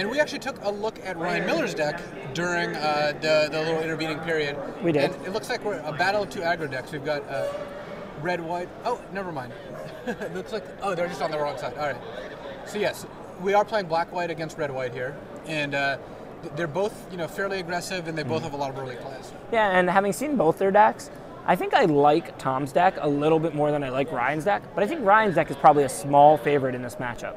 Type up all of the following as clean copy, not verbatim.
And we actually took a look at Ryan Miller's deck during the little intervening period. We did. And it looks like we're a battle of two aggro decks. We've got red, white. Oh, never mind. It looks like, oh, they're just on the wrong side. All right. So yes, we are playing black, white against red, white here. And they're both, fairly aggressive, and they both have a lot of early plays. Yeah, and having seen both their decks, I think I like Tom's deck a little bit more than I like Ryan's deck, but I think Ryan's deck is probably a small favorite in this matchup.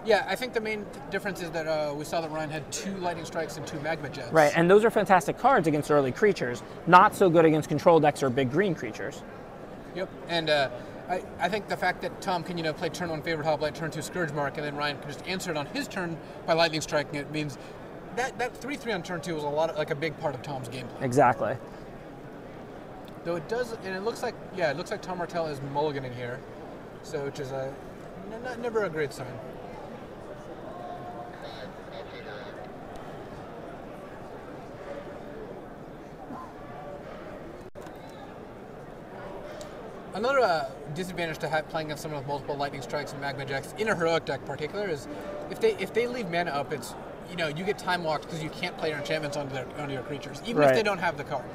Yeah, I think the main difference is that we saw that Ryan had 2 Lightning Strikes and 2 Magma Jets. Right, and those are fantastic cards against early creatures, not so good against control decks or big green creatures. Yep, and I think the fact that Tom can, play turn 1 Favorite Hoplite, turn 2 Scourge Mark, and then Ryan can just answer it on his turn by Lightning Striking it means that 3/3 on turn 2 was a big part of Tom's gameplay. Exactly. Though it does, and it looks like Tom Martell is mulliganing here, so which is never a great sign. Another disadvantage to playing against someone with multiple Lightning Strikes and Magma Jacks in a heroic deck in particular is if they leave mana up, it's you get time walked because you can't play your enchantments onto your creatures, even if they don't have the card.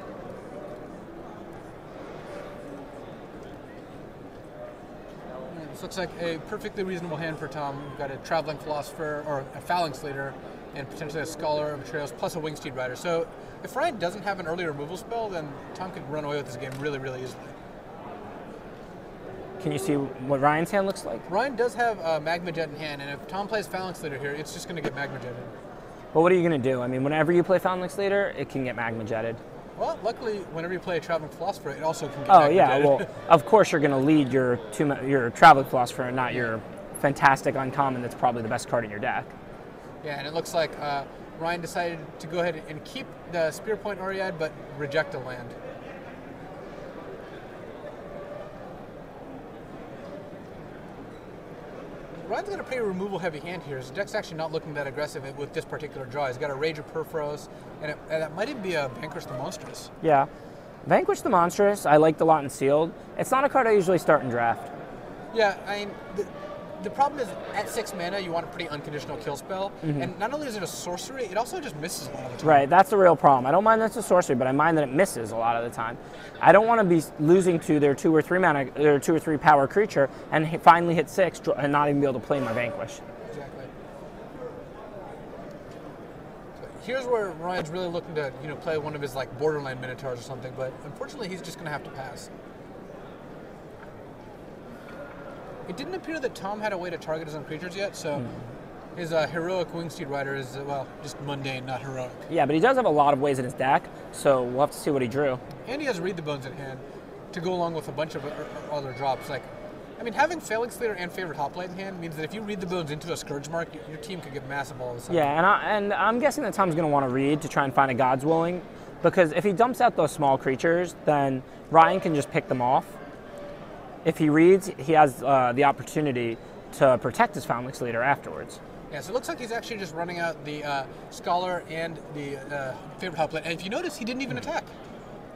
This looks like a perfectly reasonable hand for Tom. We've got a Traveling Philosopher or a Phalanx Leader, and potentially a Scholar of Betrayals plus a Wingsteed Rider. So if Ryan doesn't have an early removal spell, then Tom could run away with this game really, really easily. Can you see what Ryan's hand looks like? Ryan does have a Magma Jet in hand, and if Tom plays Phalanx Leader here, it's just going to get Magma Jetted. Well, what are you going to do? I mean, whenever you play Phalanx Leader, it can get Magma Jetted. Well, luckily, whenever you play a Traveling Philosopher, it also can get Magma Jetted. Well, of course you're going to lead your Traveling Philosopher and not your fantastic uncommon that's probably the best card in your deck. Yeah, and it looks like Ryan decided to go ahead and keep the Spear Point Oread, but reject a land. Ryan's got a pretty removal-heavy hand here. His deck's actually not looking that aggressive with this particular draw. He's got a Rage of Perforos, and that might even be a Vanquish the Monstrous. Yeah. Vanquish the Monstrous, I liked a lot in Sealed. It's not a card I usually start in draft. Yeah, I mean, the problem is at 6 mana, you want a pretty unconditional kill spell, and not only is it a sorcery, it also just misses a lot of the time. Right, that's the real problem. I don't mind that it's a sorcery, but I mind that it misses a lot of the time. I don't want to be losing to their 2 or 3 mana, their 2 or 3 power creature, and finally hit 6 and not even be able to play my Vanquish. Exactly. So here's where Ryan's really looking to, play one of his Borderland Minotaurs or something, but unfortunately he's just going to have to pass. It didn't appear that Tom had a way to target his own creatures yet, so his heroic Wingsteed Rider is, just mundane, not heroic. Yeah, but he does have a lot of ways in his deck, so we'll have to see what he drew. And he has Read the Bones in hand to go along with a bunch of other drops. Having Phalanx Leader and Favorite Hoplite in hand means that if you Read the Bones into a Scourge Mark, your team could get massive all of a sudden. Yeah, and I'm guessing that Tom's going to want to read to try and find a God's Willing, because if he dumps out those small creatures, then Ryan can just pick them off. If he reads, he has the opportunity to protect his Phalanx Leader afterwards. Yeah, so it looks like he's actually just running out the Scholar and the Favorite Hoplite. And if you notice, he didn't even attack.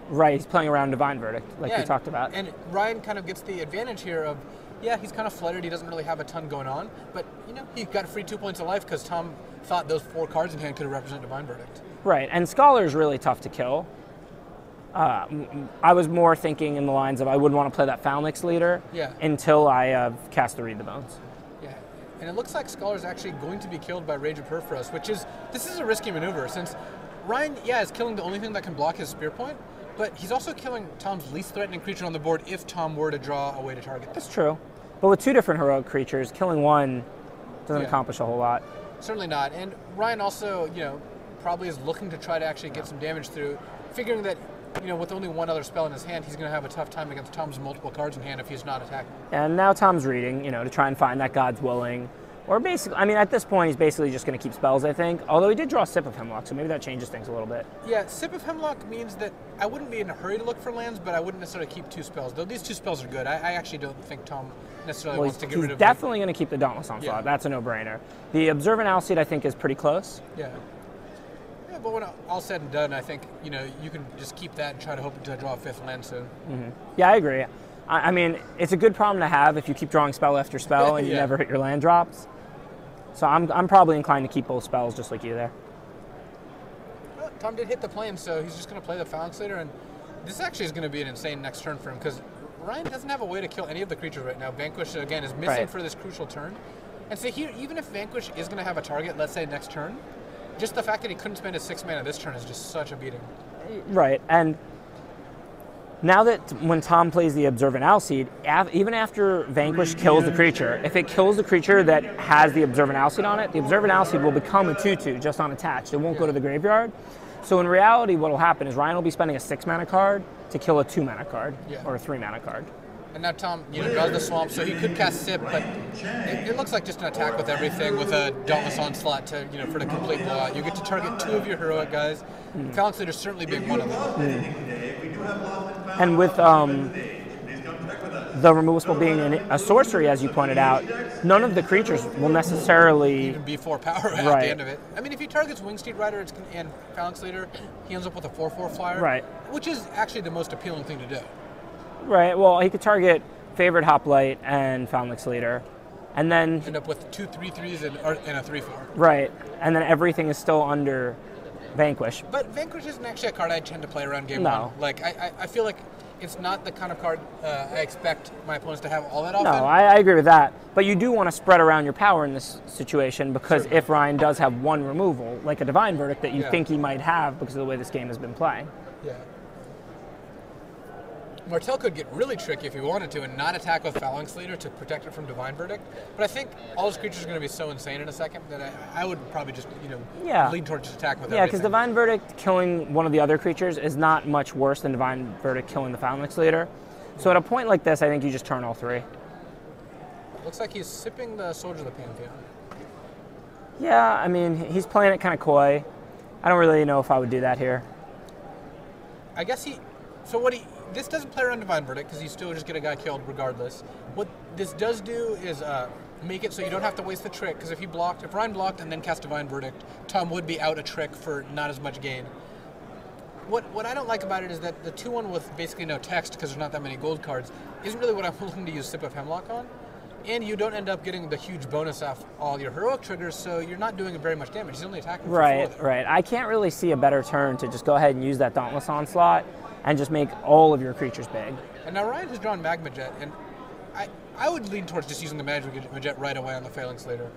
Right, he's playing around Divine Verdict, like we talked about. And Ryan kind of gets the advantage here of, he's kind of fluttered. He doesn't really have a ton going on. But, he got free 2 points of life because Tom thought those 4 cards in hand could represent Divine Verdict. Right, and Scholar is really tough to kill. I was more thinking in the lines of I wouldn't want to play that Phalanx Leader until I cast the Read the Bones. Yeah, and it looks like Scholar is actually going to be killed by Rage of Perforos, this is a risky maneuver since Ryan, is killing the only thing that can block his Spear Point, but he's also killing Tom's least threatening creature on the board if Tom were to draw a way to target them. That's true, but with 2 different heroic creatures, killing one doesn't accomplish a whole lot. Certainly not, and Ryan also, probably is looking to try to actually get some damage through, figuring that with only one other spell in his hand, he's going to have a tough time against Tom's multiple cards in hand if he's not attacking. And now Tom's reading, to try and find that God's Willing. Or basically, at this point, he's basically just going to keep spells, I think. Although he did draw Sip of Hemlock, so maybe that changes things a little bit. Yeah, Sip of Hemlock means that I wouldn't be in a hurry to look for lands, but I wouldn't necessarily keep 2 spells. Though these 2 spells are good. I actually don't think Tom necessarily wants to get rid of He's definitely going to keep the Dauntless Onslaught. Yeah. That's a no-brainer. The Observant Alseid, I think, is pretty close. Yeah. But when all said and done, I think, you can just keep that and try to hope to draw a 5th land soon. Yeah, I agree. It's a good problem to have if you keep drawing spell after spell and you never hit your land drops. So I'm probably inclined to keep both spells just like you there. Well, Tom did hit the plane, so he's just going to play the Phalanx Leader, and this actually is going to be an insane next turn for him because Ryan doesn't have a way to kill any of the creatures right now. Vanquish, again, is missing for this crucial turn. And so here, even if Vanquish is going to have a target, let's say next turn, just the fact that he couldn't spend his 6 mana this turn is just such a beating. Right, and now that when Tom plays the Observant Alseid, even after Vanquish kills the creature, if it kills the creature that has the Observant Alseid on it, the Observant Alseid will become a 2/2 just unattached. It won't go to the graveyard. So in reality, what will happen is Ryan will be spending a 6 mana card to kill a 2 mana card or a 3 mana card. And now Tom, draws the swamp, so he could cast Sip, but it looks like just an attack with everything, with a Dauntless Onslaught to, for the complete blowout. You get to target 2 of your heroic guys. Phalanx Leader certainly being one of them. And with the removal spell being a sorcery, as you pointed out, none of the creatures will necessarily even be 4 power at the end of it. I mean, if he targets Wingsteed Rider and Phalanx Leader, he ends up with a 4/4 flyer, which is actually the most appealing thing to do. Right, well, he could target Favored Hoplite and Phalanx Leader, and then end up with 2 3/3s and a 3/4. Right, and then everything is still under Vanquish. But Vanquish isn't actually a card I tend to play around game one. Like, I feel like it's not the kind of card I expect my opponents to have all that often. No, I agree with that. But you do want to spread around your power in this situation because if Ryan does have one removal, like a Divine Verdict that you think he might have because of the way this game has been playing. Yeah. Martell could get really tricky if he wanted to and not attack with Phalanx Leader to protect it from Divine Verdict. But I think all his creatures are going to be so insane in a second that I would probably just, lean towards just attack with everything. Yeah, because Divine Verdict killing one of the other creatures is not much worse than Divine Verdict killing the Phalanx Leader. So at a point like this, I think you just turn all 3. Looks like he's sipping the Soldier of the Pantheon. Yeah, I mean, he's playing it kind of coy. I don't really know if I would do that here. I guess this doesn't play around Divine Verdict because you still just get a guy killed regardless. What this does do is make it so you don't have to waste the trick, because if Ryan blocked and then cast Divine Verdict, Tom would be out a trick for not as much gain. What I don't like about it is that the 2/1 with basically no text, because there's not that many gold cards, isn't really what I'm willing to use Sip of Hemlock on. And you don't end up getting the huge bonus off all your heroic triggers, so you're not doing very much damage. He's only attacking for 4 there. Right. I can't really see a better turn to just go ahead and use that Dauntless Onslaught and just make all of your creatures big. And now Ryan has drawn Magma Jet, and I would lean towards just using the Magma Jet right away on the Phalanx Leader.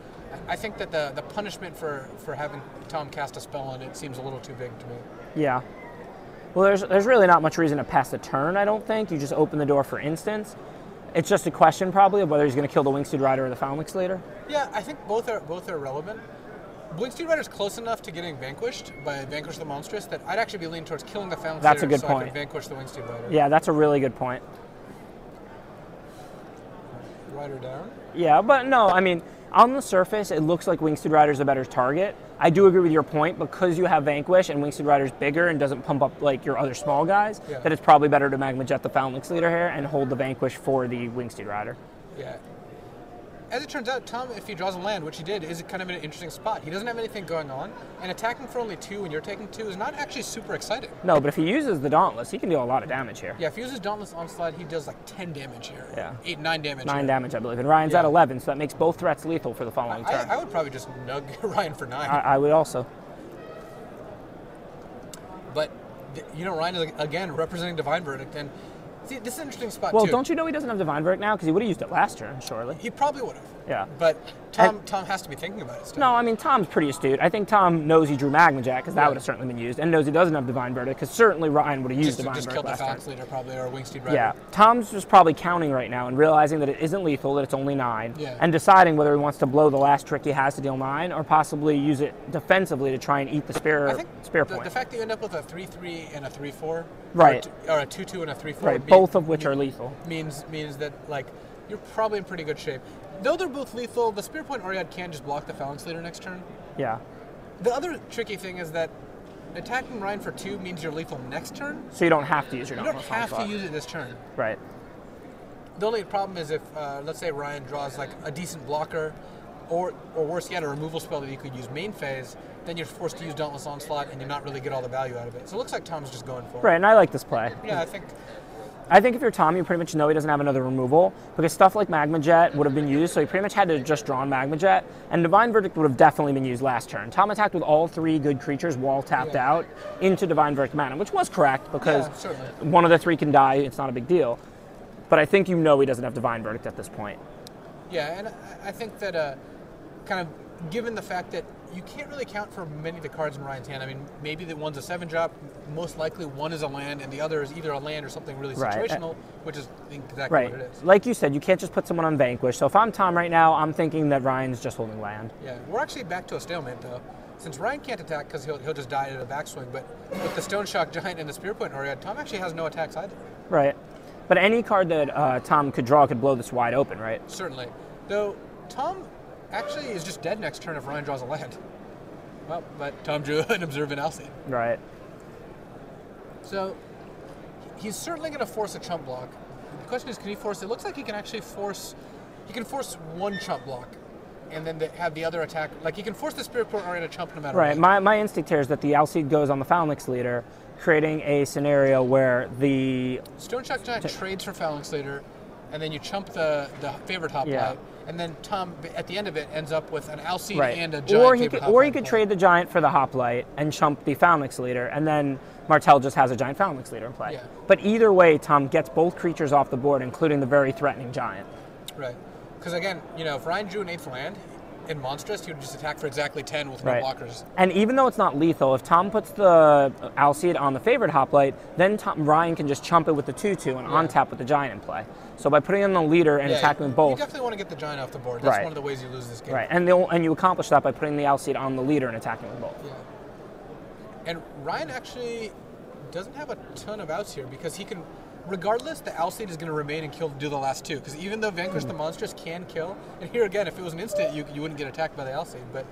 I think that the punishment for having Tom cast a spell on it seems a little too big to me. Yeah. Well, there's really not much reason to pass the turn, I don't think. You just open the door for instance. It's just a question probably of whether he's going to kill the Wingsteed Rider or the Phalanx Leader. Yeah, I think both are relevant. Wingsteed Rider's close enough to getting vanquished by Vanquish the Monstrous that I'd actually be leaning towards killing the Phalanx That's Leader a good point. I could vanquish the Wingsteed Rider. Yeah, that's a really good point. Rider down? Yeah, but no, I mean, on the surface, it looks like Wingsteed Rider's a better target. I do agree with your point, because you have Vanquish and Wingsteed Rider's bigger and doesn't pump up like your other small guys, that it's probably better to Magma Jet the Phalanx Leader here and hold the Vanquish for the Wingsteed Rider. Yeah. As it turns out, Tom, if he draws a land, which he did, is kind of in an interesting spot. He doesn't have anything going on, and attacking for only 2 when you're taking 2 is not actually super exciting. No, but if he uses the Dauntless, he can deal a lot of damage here. Yeah, if he uses Dauntless Onslaught, he does like 10 damage here. Yeah. 8, 9 damage 9 here. damage, I believe. And Ryan's at 11, so that makes both threats lethal for the following turn. I would probably just nug Ryan for 9. I would also. But, Ryan is, again, representing Divine Verdict, and see, this is an interesting spot, Well, too. don't you know he doesn't have Divine Verdict now? Because he would have used it last turn, surely. He probably would have. Yeah. But Tom has to be thinking about it still. No, I mean, Tom's pretty astute. I think Tom knows he drew Magma Jet, because that would have certainly been used, and knows he doesn't have Divine Verdict, because certainly Ryan would have used Divine Verdict just killed the last turn. Phalanx Leader, probably, or Wingsteed Rider. Yeah. Tom's just probably counting right now and realizing that it isn't lethal, that it's only 9, Yeah. and deciding whether he wants to blow the last trick he has to deal 9, or possibly use it defensively to try and eat the spear point. The fact that you end up with a 3/3 and a 3/4, Right. or a 2/2 and a 3/4, Right, both of which are lethal. means that like you're probably in pretty good shape. Though they're both lethal, the Spear Point Oread can just block the Phalanx Leader next turn. Yeah. The other tricky thing is that attacking Ryan for 2 means you're lethal next turn. So you don't have to use your You don't Dauntless have Onslaught. to use it this turn. Right. The only problem is if, let's say, Ryan draws like a decent blocker, or worse yet, a removal spell that you could use main phase, then you're forced to use Dauntless Onslaught and you not really get all the value out of it. So it looks like Tom's just going for it. Right, and I like this play. Yeah, I think I think if you're Tom, you pretty much know he doesn't have another removal, because stuff like Magma Jet would have been used, so he pretty much had to just draw on Magma Jet, and Divine Verdict would have definitely been used last turn. Tom attacked with all 3 good creatures wall tapped out into Divine Verdict mana, which was correct, because one of the 3 can die, it's not a big deal. But I think you know he doesn't have Divine Verdict at this point. Yeah, and I think that kind of given the fact that you can't really count for many of the cards in Ryan's hand. I mean, maybe the one's a 7-drop, most likely one is a land, and the other is either a land or something really situational, which is exactly what it is. Like you said, you can't just put someone on Vanquish. So if I'm Tom right now, I'm thinking that Ryan's just holding land. Yeah, we're actually back to a stalemate, though. Since Ryan can't attack because he'll just die at a backswing, but with the Stone Shock Giant and the Spear Point Aria, Tom actually has no attacks either. Right. But any card that Tom could draw could blow this wide open, right? Certainly. Though, Tom actually is just dead next turn if Ryan draws a land. Well, but Tom drew an Observant Alcide. Right. So, he's certainly going to force a chump block. The question is, can he force it? Looks like he can actually force... He can force one chump block, and then have the other attack... Like, he can force the Spirit Port Aria to chump no matter what. Right. My instinct here is that the Alcide goes on the Phalanx Leader, creating a scenario where the... Stone Shock Giant trades for Phalanx Leader, and then you chump the favorite hoplite, and then Tom, at the end of it, ends up with an Alcide and a Giant Or he could trade the Giant for the hoplite and chump the Phalanx Leader, and then Martell just has a Giant Phalanx Leader in play. Yeah. But either way, Tom gets both creatures off the board, including the very threatening Giant. Right. Because again, if Ryan drew an 8th land in Monstrous, he would just attack for exactly 10 with no blockers. And even though it's not lethal, if Tom puts the Alcide on the favorite hoplite, then Ryan can just chump it with the 2/2 and on-tap with the Giant in play. So by putting in the leader and attacking with both... You definitely want to get the Giant off the board. That's one of the ways you lose this game. Right, and you accomplish that by putting the Alcide on the leader and attacking with both. Yeah. And Ryan actually doesn't have a ton of outs here because he can... Regardless, the Alcide is going to remain and do the last 2. Because even though Vanquish the Monstrous can kill, and here again, if it was an instant, you wouldn't get attacked by the Alcide. But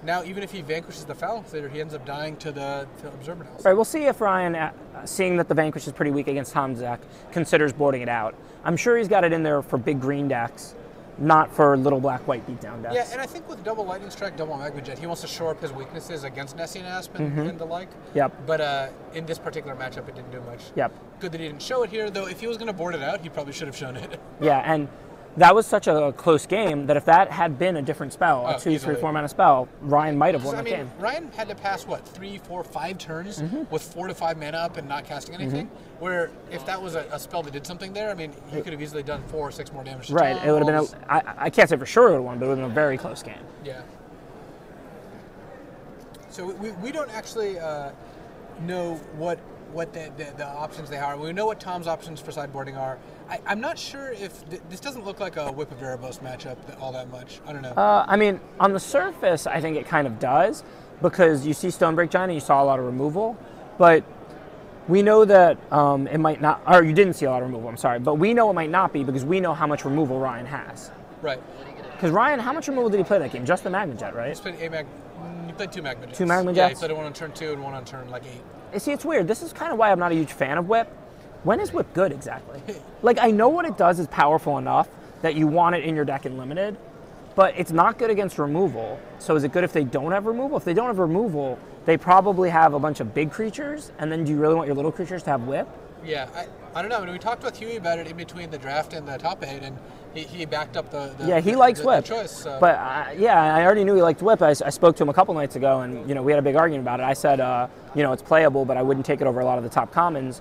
now, even if he vanquishes the Phalanx Leader, he ends up dying to the Observant Alcide. Right, we'll see if Ryan, seeing that the Vanquish is pretty weak against Tom's deck, considers boarding it out. I'm sure he's got it in there for big green decks, not for little black-white beatdown decks. Yeah, and I think with double Lightning Strike, double Magma Jet, he wants to shore up his weaknesses against Nessie and Asp and the like. Yep. But in this particular matchup, it didn't do much. Yep. Good that he didn't show it here, though if he was going to board it out, he probably should have shown it. Yeah, and that was such a close game that if that had been a different spell, a 2, 3, 4 mana spell, Ryan might have won the game. Ryan had to pass, 3, 4, 5 turns with 4 to 5 mana up and not casting anything, where if that was a spell that did something there, I mean, he could have easily done 4 or 6 more damage to Tom. It would have been, I can't say for sure it would have won, but it would have been a very close game. Yeah. So we don't actually know what the options they are. We know what Tom's options for sideboarding are. I'm not sure if this doesn't look like a Whip of Erebos matchup all that much. I don't know. I mean, on the surface, I think it kind of does because you see Stonebreak Giant and you saw a lot of removal, but we know that it might not, or you didn't see a lot of removal, I'm sorry, but we know it might not be because we know how much removal Ryan has. Right. Because Ryan, how much removal did he play that game? Just the Magma Jet, right? He played 2 Magma Jets. 2 Magma Jets? Yeah, he played one on turn 2 and one on turn 8. See, it's weird. This is kind of why I'm not a huge fan of Whip. When is Whip good exactly? Like, I know what it does is powerful enough that you want it in your deck in limited, but it's not good against removal. So is it good if they don't have removal? If they don't have removal, they probably have a bunch of big creatures, and then do you really want your little creatures to have Whip? Yeah, I don't know. I mean, we talked with Huey about it in between the draft and the top 8, and he backed up he likes Whip. The choice. So. But I already knew he liked Whip. I spoke to him a couple nights ago, and we had a big argument about it. I said, it's playable, but I wouldn't take it over a lot of the top commons.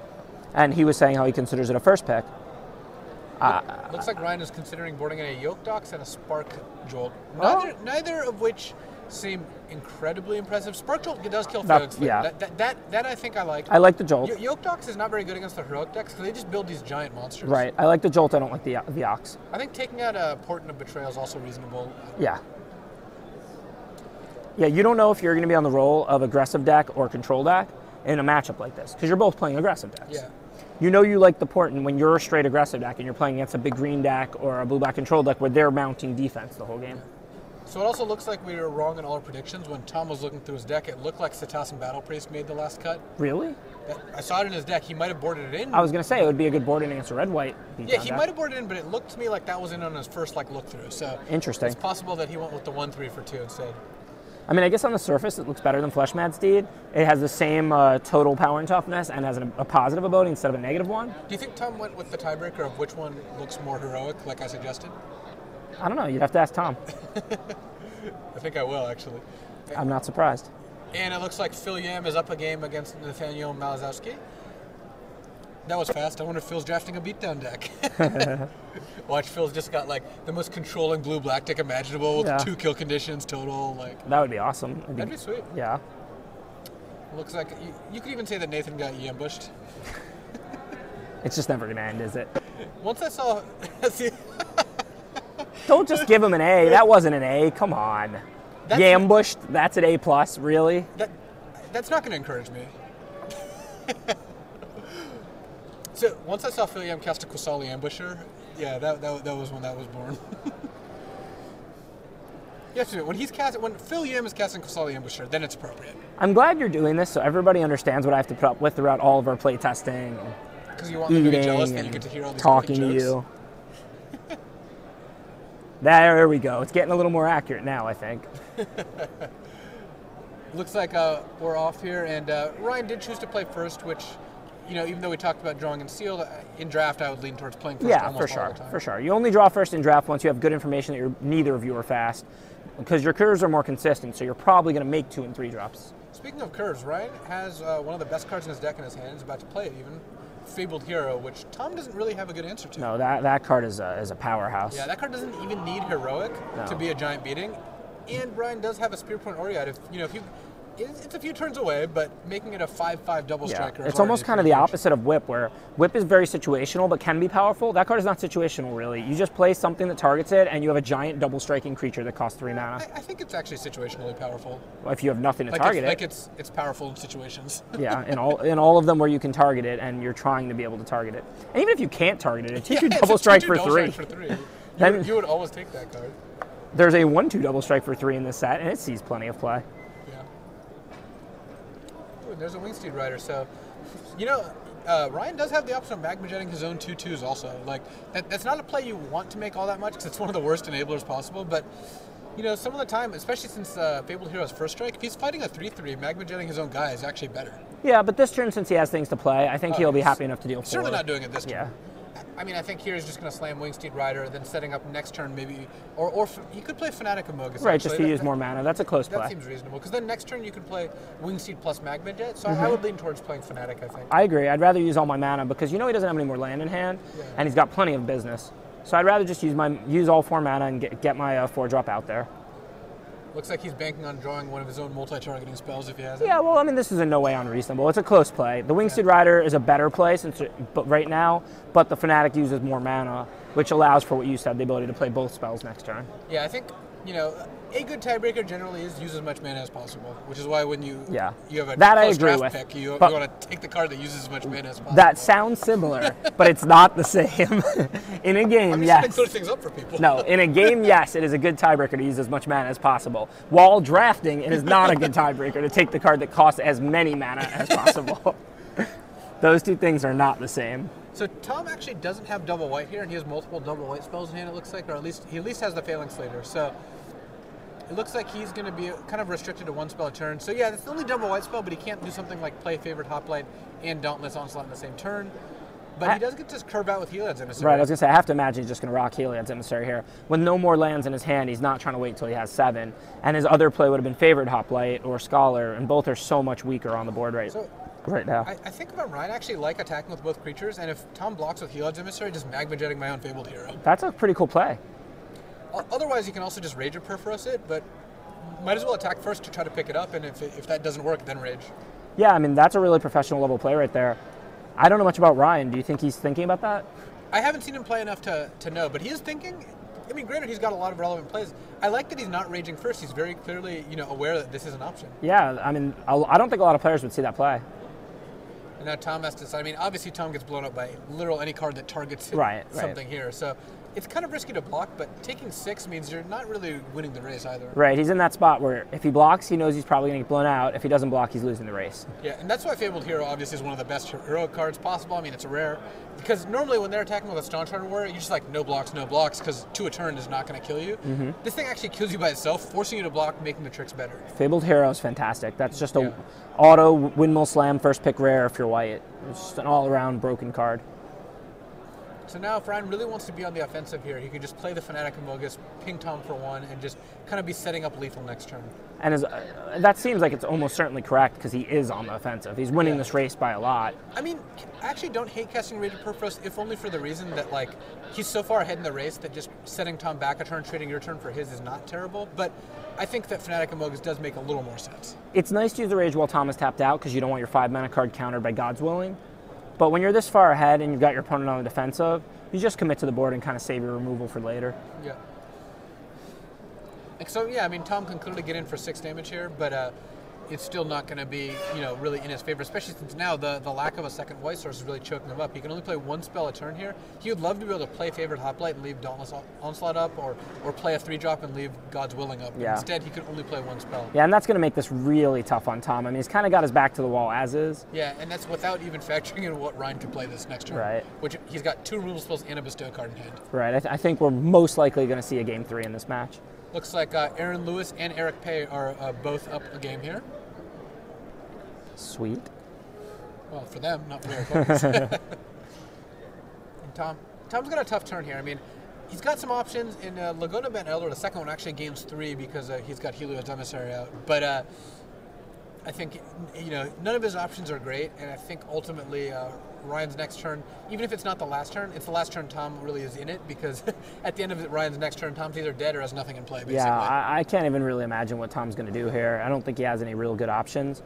And he was saying how he considers it a first pick. Looks like Ryan is considering boarding in a Yoke Dox and a Spark Jolt. Neither of which seem incredibly impressive. Spark Jolt does kill Phalanx. Yeah. That I think I like. I like the Jolt. Yoke Dox is not very good against the heroic decks because they just build these giant monsters. Right. I like the Jolt. I don't like the Ox. I think taking out a Portent of Betrayal is also reasonable. Yeah. Yeah, you don't know if you're going to be on the roll of aggressive deck or control deck in a matchup like this because you're both playing aggressive decks. Yeah. You know you like the Portent when you're a straight aggressive deck and you're playing against a big green deck or a blue-black control deck where they're mounting defense the whole game. So it also looks like we were wrong in all our predictions. When Tom was looking through his deck, it looked like Cetacean Battle Priest made the last cut. Really? I saw it in his deck. He might have boarded it in. I was going to say it would be a good boarding against a red-white. Yeah, he might have boarded it in, but it looked to me like that was in on his first look-through. So interesting. It's possible that he went with the 1-3 for 2 instead. I mean, I guess on the surface it looks better than Fleshmad Steed. It has the same total power and toughness and has a positive ability instead of a negative one. Do you think Tom went with the tiebreaker of which one looks more heroic, like I suggested? I don't know. You'd have to ask Tom. I think I will, actually. I'm not surprised. And it looks like Phil Yam is up a game against Nathaniel Malazowski. That was fast. I wonder if Phil's drafting a beatdown deck. Watch, Phil's just got like the most controlling blue-black deck imaginable with 2 kill conditions total. Like that would be awesome. That'd be sweet. Yeah. Looks like you could even say that Nathan got ambushed. It's just never gonna end, is it? Once I saw, don't just give him an A. That wasn't an A. Come on. Ambushed. That's an A+. Really? That's not gonna encourage me. So once I saw Phil Yam cast a Kusali Ambusher, yeah, that was when that was born. Yes, when Phil Yam is casting Kusali Ambusher, then it's appropriate. I'm glad you're doing this so everybody understands what I have to put up with throughout all of our play testing. Because you want them to be jealous that you get to hear all these talking to you. There we go. It's getting a little more accurate now, I think. Looks like we're off here, and Ryan did choose to play first, which, you know, even though we talked about drawing and sealed, in draft I would lean towards playing first almost all the time. For sure. You only draw first in draft once you have good information that neither of you are fast, because your curves are more consistent, so you're probably going to make 2 and 3 drops. Speaking of curves, Ryan has one of the best cards in his deck in his hand. He's about to play it even. Fabled Hero, which Tom doesn't really have a good answer to. No, that card is a powerhouse. Yeah, that card doesn't even need Heroic to be a giant beating. And Brian does have a Spear Point Oriad. It's a few turns away, but making it a 5/5 double striker. It's almost kind of the opposite of Whip, where Whip is very situational but can be powerful. That card is not situational, really. You just play something that targets it, and you have a giant double striking creature that costs 3 mana. I think it's actually situationally powerful. Well, if you have nothing to target it. It's powerful in situations. Yeah, in all of them where you can target it, and you're trying to be able to target it. And even if you can't target it, it takes you double strike for 3. Then you would always take that card. There's a 1/2 double strike for 3 in this set, and it sees plenty of play. There's a Wingsteed Rider, so, you know, Ryan does have the option of Magma Jetting his own 2/2s also. Like, that's not a play you want to make all that much, because it's one of the worst enablers possible, but, you know, some of the time, especially since Fabled Hero's first strike, if he's fighting a 3/3, Magma Jetting his own guy is actually better. Yeah, but this turn, since he has things to play, I think he'll be happy enough to deal 4. Certainly not doing it this turn. Yeah. I mean, I think here he's just going to slam Wingsteed Rider, then setting up next turn maybe, or he could play Fnatic of Mogus. Right, just to use more mana. That's a close play. That seems reasonable, because then next turn you could play Wingsteed plus Magma Jet, so I would lean towards playing Fnatic, I think. I agree. I'd rather use all my mana, because you know he doesn't have any more land in hand, and he's got plenty of business. So I'd rather just use all 4 mana and get my 4-drop out there. Looks like he's banking on drawing one of his own multi-targeting spells if he has it. Yeah, well, I mean, this is in no way unreasonable. It's a close play. The Wingsteed Rider is a better play right now, but the Fnatic uses more mana, which allows for what you said, the ability to play both spells next turn. Yeah, I think, you know, a good tiebreaker generally is use as much mana as possible, which is why when you have a close draft pick, you want to take the card that uses as much mana as possible. That sounds similar, but it's not the same. In a game, yes. I'm just things up for people. No, in a game, yes, it is a good tiebreaker to use as much mana as possible. While drafting, it is not a good tiebreaker to take the card that costs as many mana as possible. Those two things are not the same. So Tom actually doesn't have double white here, and he has multiple double white spells in hand, it looks like, or he at least has the Failing Slater. So it looks like he's going to be kind of restricted to 1 spell a turn. So yeah, it's the only double white spell, but he can't do something like play Favored Hoplite and Dauntless Onslaught in the same turn. But he does get to curve out with Heliod's Emissary. Right, I was going to say, I have to imagine he's just going to rock Heliod's Emissary here. With no more lands in his hand, he's not trying to wait till he has 7. And his other play would have been Favored Hoplite or Scholar, and both are so much weaker on the board right now. I think if I'm right, I actually like attacking with both creatures, and if Tom blocks with Heliod's Emissary, just Magma Jetting my own Fabled Hero. That's a pretty cool play. Otherwise, you can also just Rage or Perforos it, but might as well attack first to try to pick it up, and if that doesn't work, then Rage. Yeah, I mean, that's a really professional level play right there. I don't know much about Ryan. Do you think he's thinking about that? I haven't seen him play enough to know, but he is thinking. I mean, granted, he's got a lot of relevant plays. I like that he's not raging first. He's very clearly, aware that this is an option. Yeah, I mean, I don't think a lot of players would see that play. And now Tom has to decide. I mean, obviously Tom gets blown up by literal any card that targets something here. So it's kind of risky to block, but taking 6 means you're not really winning the race either. Right, he's in that spot where if he blocks, he knows he's probably going to get blown out. If he doesn't block, he's losing the race. Yeah, and that's why Fabled Hero obviously is one of the best heroic cards possible. I mean, it's a rare. Because normally when they're attacking with a Staunch Hearted Warrior, you're just like, no blocks, because 2 a turn is not going to kill you. This thing actually kills you by itself, forcing you to block, making the tricks better. Fabled Hero is fantastic. That's just a auto Windmill Slam, first pick rare if you're white. It's just an all-around broken card. So now if Ryan really wants to be on the offensive here, he could just play the Fnatic Amogus, ping Tom for 1, and just kind of be setting up lethal next turn. And that seems like it's almost certainly correct because he is on the offensive. He's winning this race by a lot. I mean, I actually don't hate casting Raged Perforos, if only for the reason that, like, he's so far ahead in the race that just setting Tom back a turn, trading your turn for his is not terrible. But I think that Fnatic Amogus does make a little more sense. It's nice to use the Rage while Tom is tapped out because you don't want your 5-mana card countered by God's Willing. But when you're this far ahead and you've got your opponent on the defensive, you just commit to the board and kind of save your removal for later. Yeah. So, yeah, I mean, Tom can clearly get in for 6 damage here, but it's still not going to be, really in his favor, especially since now the lack of a second white source is really choking him up. He can only play 1 spell a turn here. He would love to be able to play Favored Hoplite and leave Dauntless Onslaught up, or play a 3-drop and leave God's Willing up. Yeah. Instead, he could only play 1 spell. Yeah, and that's going to make this really tough on Tom. I mean, he's kind of got his back to the wall as is. Yeah, and that's without even factoring in what Ryan could play this next turn. Right. Which he's got 2 removal spells and a Bestow card in hand. Right. I think we're most likely going to see a Game 3 in this match. Looks like Aaron Lewis and Eric Pay are both up a game here. Sweet. Well, for them, not for their opponents. And Tom's got a tough turn here. I mean, he's got some options in Laguna Bent Elder. The second one actually gains 3 because he's got Heliod's Emissary out. But I think, none of his options are great, and I think ultimately Ryan's next turn, even if it's not the last turn, it's the last turn Tom really is in it, because at the end of Ryan's next turn, Tom's either dead or has nothing in play, basically. Yeah, I can't even really imagine what Tom's going to do here. I don't think he has any real good options.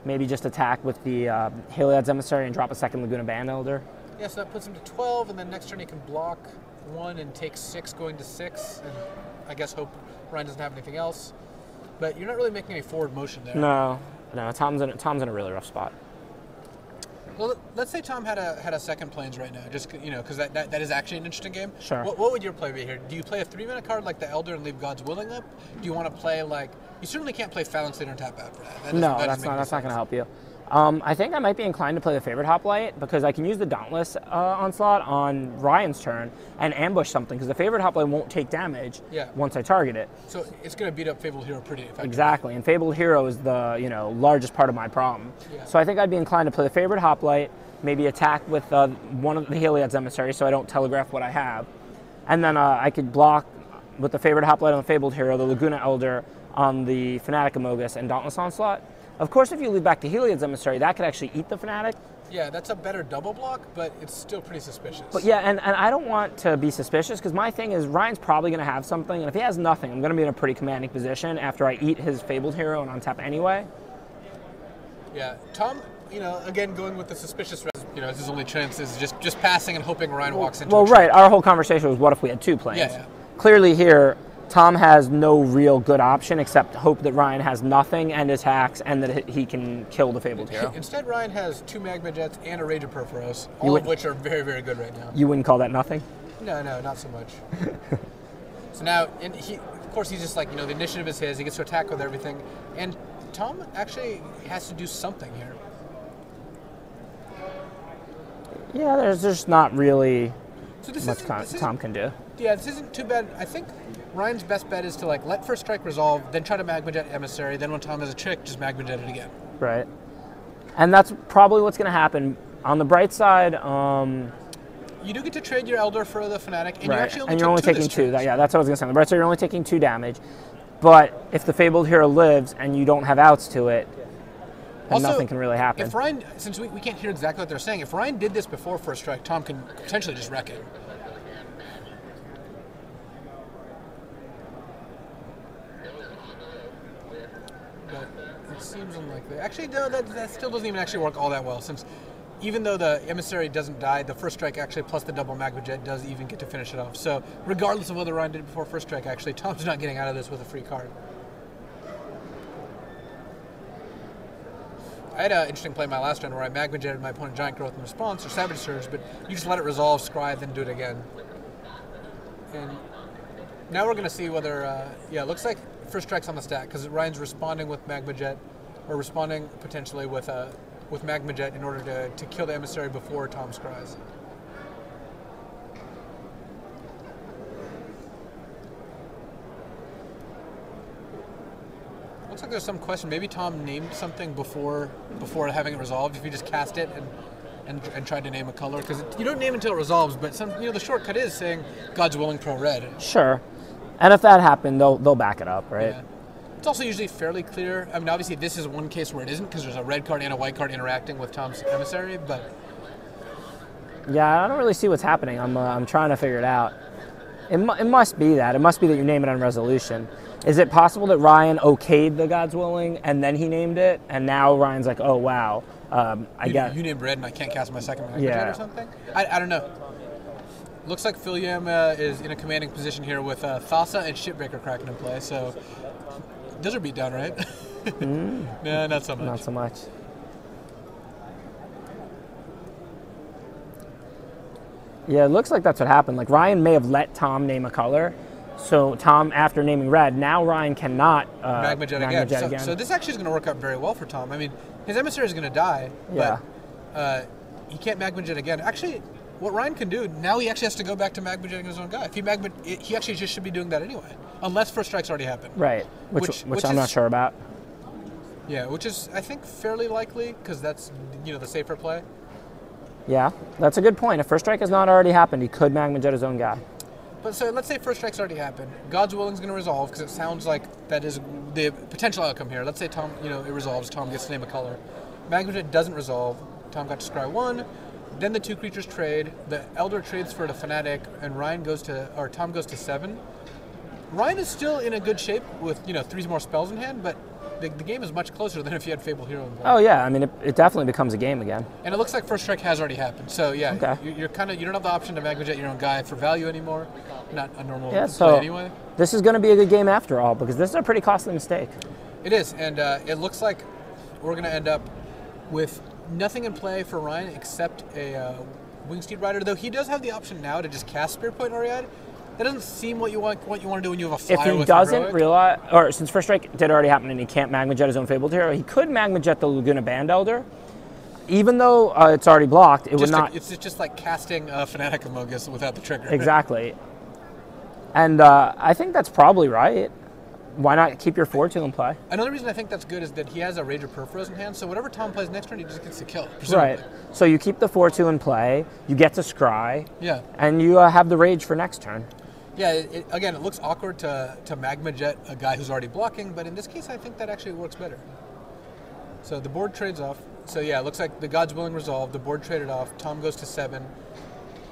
Maybe just attack with the Heliod's Emissary and drop a second Laguna Band Elder. Yeah, so that puts him to 12, and then next turn he can block 1 and take 6 going to 6, and I guess hope Ryan doesn't have anything else. But you're not really making any forward motion there. No, Tom's in a really rough spot. Well, let's say Tom had a second Plains right now, just because that is actually an interesting game. Sure. What would your play be here? Do you play a 3-mana card like the Elder and leave God's Willing up? Do you want to play you certainly can't play Phalanx Leader and tap out for that. No, that's not going to help you. I think I might be inclined to play the Favorite Hoplite because I can use the Dauntless Onslaught on Ryan's turn and ambush something because the Favorite Hoplite won't take damage once I target it. So it's going to beat up Fabled Hero pretty effectively. Exactly, and Fabled Hero is the largest part of my problem. Yeah. So I think I'd be inclined to play the Favorite Hoplite, maybe attack with one of the Heliod's Emissary so I don't telegraph what I have, and then I could block with the Favorite Hoplite on the Fabled Hero, the Laguna Elder on the Fnatic Amogus, and Dauntless Onslaught. Of course, if you leave back to Heliod's Emissary, that could actually eat the Fnatic. Yeah, that's a better double block, but it's still pretty suspicious. But yeah, and I don't want to be suspicious because my thing is Ryan's probably going to have something, and if he has nothing, I'm going to be in a pretty commanding position after I eat his Fabled Hero and untap anyway. Yeah, Tom, again, going with the suspicious, it's his only chance is just passing and hoping Ryan walks into Well, right, our whole conversation was what if we had 2 Plains? Yeah. Clearly here, Tom has no real good option except hope that Ryan has nothing and attacks and that he can kill the Fabled Hero. Instead, Ryan has 2 Magma Jets and a Rage of Perforos, all of which are very, very good right now. You wouldn't call that nothing? No, not so much. So now, of course, he's just the initiative is his. He gets to attack with everything. And Tom actually has to do something here. Yeah, there's just not really much Tom can do. Yeah, this isn't too bad. I think Ryan's best bet is to let First Strike resolve, then try to Magma Jet Emissary, then when Tom has a trick, just Magma Jet it again. Right. And that's probably what's going to happen. On the bright side, you do get to trade your Elder for the Fnatic, and right. you're only taking 2. Yeah, that's what I was going to say. On the bright side, you're only taking 2 damage. But if the Fabled Hero lives and you don't have outs to it, then nothing can really happen. If Ryan, since we can't hear exactly what they're saying, if Ryan did this before First Strike, Tom can potentially just wreck it. But it seems unlikely. Actually, no, that still doesn't even actually work all that well, since even though the Emissary doesn't die, the First Strike actually plus the double Magma Jet does even get to finish it off. So regardless of whether Ryan did it before First Strike, actually, Tom's not getting out of this with a free card. I had an interesting play in my last round where I Magma Jetted my opponent Giant Growth in response, or Savage Surge, but you just let it resolve, scry, then do it again. And now we're going to see whether, yeah, it looks like first strike's on the stack because Ryan's responding with Magma Jet, or responding potentially with Magma Jet in order to kill the emissary before Tom scries. Looks like there's some question. Maybe Tom named something before having it resolved. If you just cast it and tried to name a color, because you don't name until it resolves. But the shortcut is saying God's Willing Pro Red. Sure, and if that happened, they'll back it up, right? Yeah. It's also usually fairly clear. I mean, obviously this is one case where it isn't because there's a red card and a white card interacting with Tom's emissary. But yeah, I don't really see what's happening. I'm trying to figure it out. It must be that. It must be that you name it on resolution. Is it possible that Ryan okayed the God's Willing and then he named it, and now Ryan's like, oh wow, you named red and I can't cast my second Magma Jet or something? I don't know. Looks like Philium is in a commanding position here with Thassa and Shipbreaker Kraken in play, so those are beat down, right? No, not so much. Not so much. Yeah, it looks like that's what happened. Like Ryan may have let Tom name a color. So Tom, after naming red, now Ryan cannot Magma Jet again. So this actually is going to work out very well for Tom. I mean, his emissary is going to die, but he can't Magma Jet again. Actually, what Ryan can do, now he actually has to go back to Magma Jetting his own guy. If he actually just should be doing that anyway, unless first strike's already happened. Right, which I'm not sure about. Yeah, which is, I think, fairly likely, because that's, the safer play. Yeah, that's a good point. If first strike has not already happened, he could Magma Jet his own guy. But so let's say first strike's already happened. God's Willing's going to resolve because it sounds like that is the potential outcome here. Let's say Tom, it resolves. Tom gets to name a color. Magma Jet doesn't resolve. Tom got to scry 1. Then the 2 creatures trade. The Elder trades for the Fanatic, and Tom goes to 7. Ryan is still in a good shape with 3 more spells in hand, but the game is much closer than if you had Fable Hero in play. Oh yeah, I mean it definitely becomes a game again. And it looks like first strike has already happened. So yeah, okay. you don't have the option to Magma Jet your own guy for value anymore. Not a normal play anyway. This is going to be a good game after all, because this is a pretty costly mistake. It is, and it looks like we're going to end up with nothing in play for Ryan except a Wingsteed Rider. Though he does have the option now to just cast Spirit Point Oriad. That doesn't seem what you want to do when you have a flyer. If he doesn't realize, or since first strike did already happen and he can't Magma Jet his own Fabled Hero, he could Magma Jet the Laguna Band Elder. Even though it's already blocked, it would not. It's just like casting Fanatic Amogus without the trigger. Exactly. And I think that's probably right. Why not keep your 4-2 in play? Another reason I think that's good is that he has a Rage of Perforos in hand, so whatever Tom plays next turn, he just gets to kill. Presumably. Right. So you keep the 4-2 in play, you get to scry, and you have the Rage for next turn. Yeah, again, it looks awkward to Magma Jet a guy who's already blocking, but in this case, I think that actually works better. So the board trades off. So yeah, it looks like the God's Willing resolved, the board traded off, Tom goes to 7.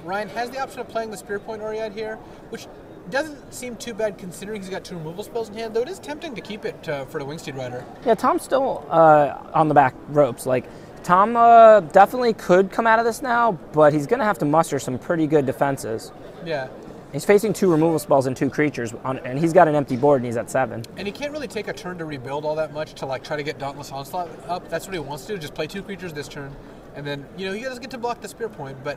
Ryan has the option of playing the Spirit Point Oriad here, which doesn't seem too bad considering he's got 2 removal spells in hand, though it is tempting to keep it for the Wingsteed Rider. Yeah, Tom's still on the back ropes. Like, Tom definitely could come out of this now, but he's going to have to muster some pretty good defenses. Yeah. He's facing 2 removal spells and 2 creatures, and he's got an empty board and he's at 7. And he can't really take a turn to rebuild all that much to try to get Dauntless Onslaught up. That's what he wants to do, just play 2 creatures this turn. And then, he does get to block the Spirit Point, but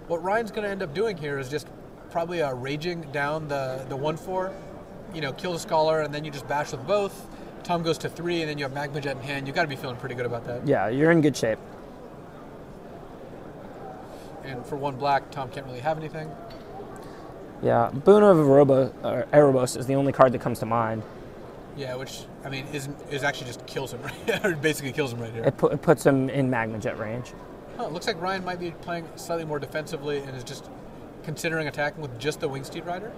what Ryan's going to end up doing here is just probably raging down the 1/4, kill the Scholar, and then you just bash with both. Tom goes to 3, and then you have Magma Jet in hand. You've got to be feeling pretty good about that. Yeah, you're in good shape. And for 1 black, Tom can't really have anything. Yeah, Boon of Erebos is the only card that comes to mind. Yeah, which, I mean, is actually just kills him, right? Or basically kills him right here. It puts him in Magma Jet range. Huh, it looks like Ryan might be playing slightly more defensively and is just considering attacking with just the Wingsteed Rider.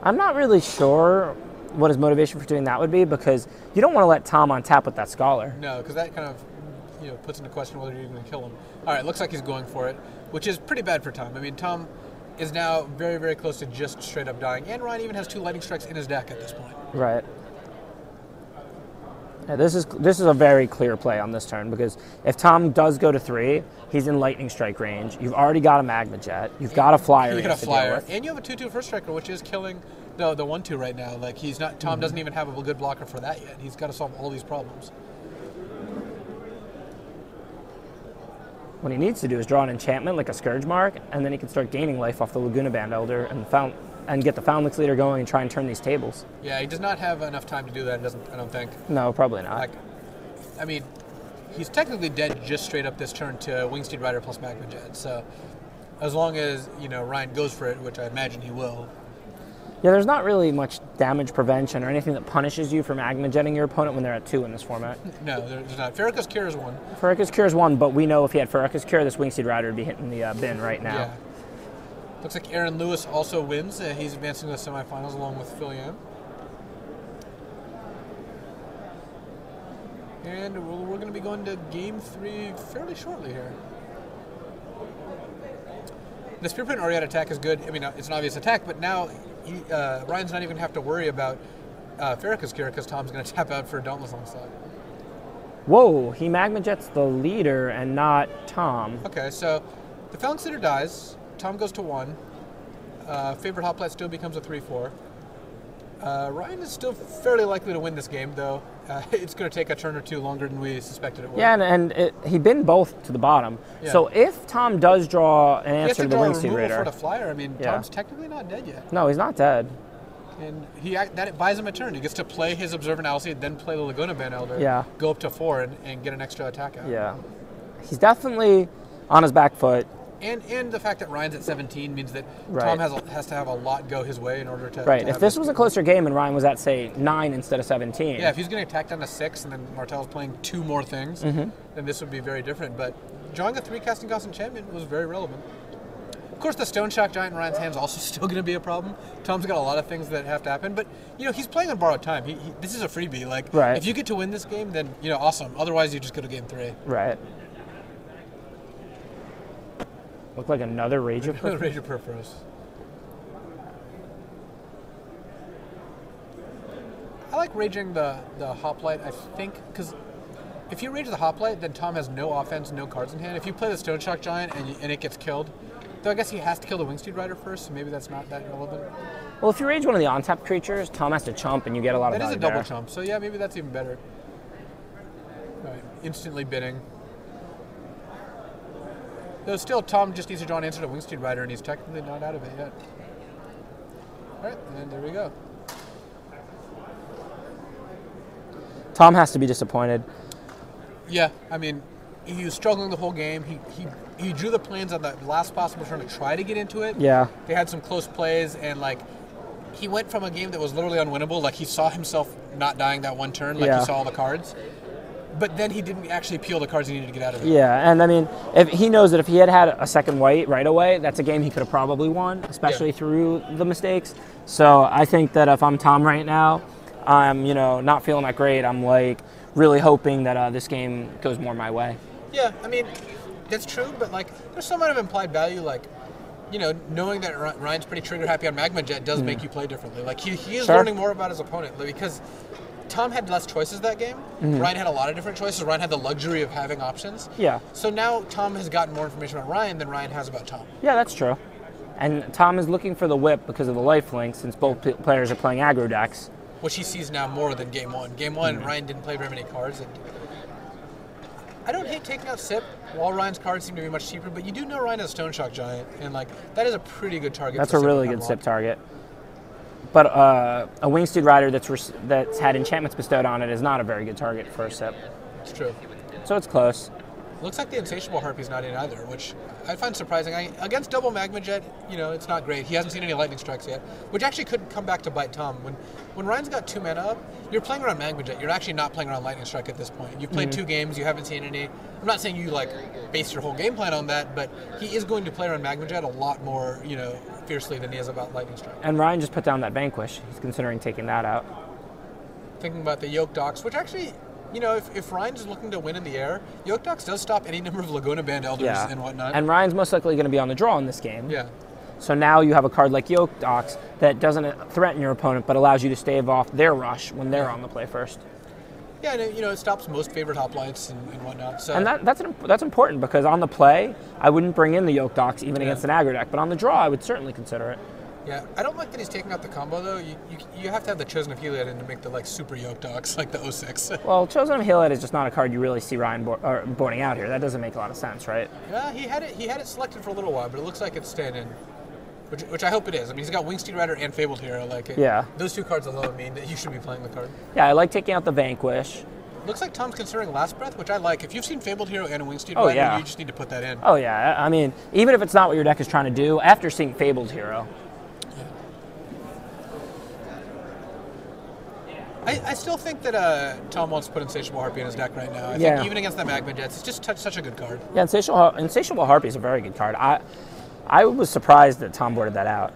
I'm not really sure what his motivation for doing that would be, because you don't want to let Tom on tap with that Scholar. No, because that kind of puts into question whether you're even going to kill him. All right, looks like he's going for it, which is pretty bad for Tom. I mean, Tom is now very, very close to just straight up dying, and Ryan even has 2 Lightning Strikes in his deck at this point. Right. Yeah, this is a very clear play on this turn, because if Tom does go to 3, he's in Lightning Strike range. You've already got a Magma Jet. You've got a flyer. You got a flyer, and you have a 2/2 First Striker, which is killing the 1/2 right now. Like he's not. Tom doesn't even have a good blocker for that yet. He's got to solve all these problems. What he needs to do is draw an enchantment like a Scourge Mark, and then he can start gaining life off the Laguna Band Elder and the Fountain. and get the Foundlings leader going and try and turn these tables. Yeah, he does not have enough time to do that, I don't think. No, probably not. Like, I mean, he's technically dead just straight up this turn to Wingsteed Rider plus Magma Jet. So as long as, Ryan goes for it, which I imagine he will. Yeah, there's not really much damage prevention or anything that punishes you for Magma Jetting your opponent when they're at 2 in this format. No, there's not. Farrakhan's Cure is 1. Farrakhan's Cure is 1, but we know if he had Farrakhan's Cure, this Wingsteed Rider would be hitting the bin right now. Yeah. Looks like Aaron Lewis also wins. He's advancing to the semifinals along with Phil Yan. And we're going to be going to Game 3 fairly shortly here. The Spearprint Oriat attack is good. I mean, it's an obvious attack, but now Ryan's not even going to have to worry about Farrakhan's Cure because Tom's going to tap out for Dauntless on the side. Whoa, he Magma Jets the leader and not Tom. Okay, so the Foundlings leader dies. Tom goes to 1. Favorite Hoplite still becomes a 3-4. Ryan is still fairly likely to win this game, though. It's going to take a turn or 2 longer than we suspected it would. Yeah, and he binned both to the bottom. Yeah. So if Tom does draw an answer to the Wingsteed Raider, for the flyer. I mean, yeah. Tom's technically not dead yet. No, he's not dead. And that buys him a turn. He gets to play his Observant Alcide, then play the Laguna Band Elder, yeah. Go up to 4 and get an extra attack out. Yeah. He's definitely on his back foot. And the fact that Ryan's at 17 means that right. Tom has to have a lot go his way in order to... Right. To if this was a closer game and Ryan was at, say, 9 instead of 17... Yeah, if he's going to attack down to 6 and then Martell's playing 2 more things, then this would be very different. But drawing a 3 casting cost enchantment was very relevant. Of course, the Stone Shock Giant in Ryan's hand is also still going to be a problem. Tom's got a lot of things that have to happen. But, he's playing on borrowed time. This is a freebie. Like, right. If you get to win this game, then, awesome. Otherwise, you just go to Game 3. Right. Look like another Rager Perforos. Rager Perforos. I like raging the Hoplite, I think, because if you rage the Hoplite, then Tom has no offense, no cards in hand. If you play the Stone Shock Giant and it gets killed, though I guess he has to kill the Wingsteed Rider first, so maybe that's not that relevant. Well, if you rage one of the on-tap creatures, Tom has to chump and you get a lot of value. That is a double chump, so yeah, maybe that's even better. All right, instantly bidding. Though still, Tom just needs to draw an answer to Wingsteed Rider, and he's technically not out of it yet. All right, and there we go. Tom has to be disappointed. Yeah, I mean, he was struggling the whole game. He drew the plans on the last possible turn to try to get into it. Yeah. They had some close plays, and, he went from a game that was literally unwinnable. Like, he saw himself not dying that one turn. He saw all the cards. But then he didn't actually peel the cards he needed to get out of it. Yeah, and I mean, if he knows that if he had a second white right away, that's a game he could have probably won, especially through the mistakes. So I think that if I'm Tom right now, I'm not feeling that great. I'm really hoping that this game goes more my way. Yeah, I mean, that's true, but there's some amount of implied value, knowing that Ryan's pretty trigger happy on Magma Jet does make you play differently. He is learning more about his opponent because Tom had less choices that game. Ryan had a lot of different choices. Ryan had the luxury of having options. Yeah. So now Tom has gotten more information about Ryan than Ryan has about Tom. Yeah, that's true. And Tom is looking for the whip because of the lifelink, since both players are playing aggro decks. Which he sees now more than Game 1. Game 1, Ryan didn't play very many cards. And I don't hate taking out Sip while Ryan's cards seem to be much cheaper, but you do know Ryan has Stone Shock Giant, and that is a pretty good target. That's a really good Sip target. But a Wingsteed Rider that's had enchantments bestowed on it is not a very good target for a Sip. It's true. So it's close. Looks like the Insatiable Harpy's not in either, which I find surprising. Against double Magma Jet, it's not great. He hasn't seen any Lightning Strikes yet, which actually could come back to bite Tom. When Ryan's got 2 mana up, you're playing around Magma Jet. You're actually not playing around Lightning Strike at this point. You've played 2 games, you haven't seen any. I'm not saying you base your whole game plan on that, but he is going to play around Magma Jet a lot more, fiercely than he is about Lightning Strike. And Ryan just put down that Vanquish. He's considering taking that out. Thinking about the Yoke Docks, which actually, if Ryan's looking to win in the air, Yoke Docks does stop any number of Laguna Band Elders and whatnot. And Ryan's most likely going to be on the draw in this game. Yeah. So now you have a card like Yoke Docks that doesn't threaten your opponent, but allows you to stave off their rush when they're on the play first. Yeah, and it stops most favorite Hoplites and whatnot. So. And that's important because on the play, I wouldn't bring in the Yoke Docks even against an aggro deck, but on the draw, I would certainly consider it. Yeah, I don't like that he's taking out the combo though. You have to have the Chosen of Heliod in to make the super Yoke Docks like the 06. Well, Chosen of Heliod is just not a card you really see Ryan boarding out here. That doesn't make a lot of sense, right? Yeah, he had it selected for a little while, but it looks like it's staying in. Which I hope it is. I mean, he's got Wingsteed Rider and Fabled Hero. Like, Yeah. Those two cards alone mean that you should be playing the card. Yeah, I like taking out the Vanquish. Looks like Tom's considering Last Breath, which I like. If you've seen Fabled Hero and a Wingsteed Oh, Rider, yeah. you just need to put that in. Oh, yeah. I mean, even if it's not what your deck is trying to do, after seeing Fabled Hero. I still think that Tom wants to put Insatiable Harpy in his deck right now. I Yeah. think even against the Magma Jets, it's just such a good card. Yeah, Insatiable Harpy is a very good card. I was surprised that Tom boarded that out.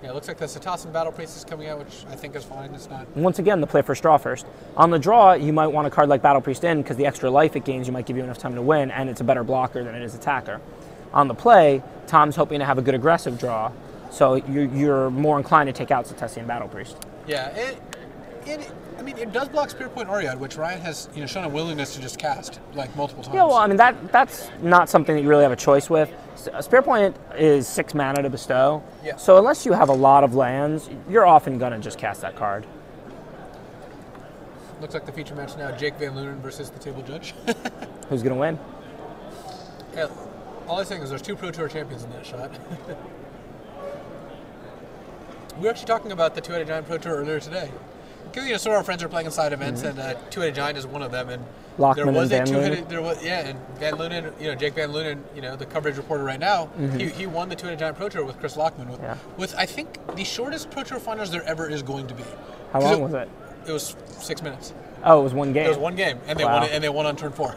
Yeah, it looks like the Cetacean Battle Priest is coming out, which I think is fine. It's not. Once again, the play first, draw first. On the draw, you might want a card like Battle Priest in because the extra life it gains you might give you enough time to win, and it's a better blocker than it is attacker. On the play, Tom's hoping to have a good aggressive draw, so you're more inclined to take out Cetacean Battle Priest. Yeah, I mean, it does block Spirit Point Oriad, which Ryan has shown a willingness to just cast like multiple times. Yeah, well, I mean that's not something that you really have a choice with. Spirit Point is 6 mana to bestow, Yeah. So unless you have a lot of lands, you're often gonna just cast that card. Looks like the feature match now: Jake Van Lunen versus the Table Judge. Who's gonna win? Yeah, all I'm saying is there's 2 Pro Tour champions in that shot. We were actually talking about the Two-Headed Giant Pro Tour earlier today. Because some of our friends are playing in side events, and Two-Headed Giant is one of them. And Lockman there was and a Van two-headed, there was and Van Lunen, Jake Van Lunen, the coverage reporter right now, he won the Two-Headed Giant Pro Tour with Chris Lockman with I think the shortest Pro Tour finals there ever is going to be. How long was it? It was 6 minutes. Oh, it was one game. It was one game, and they won it, and they won on turn 4.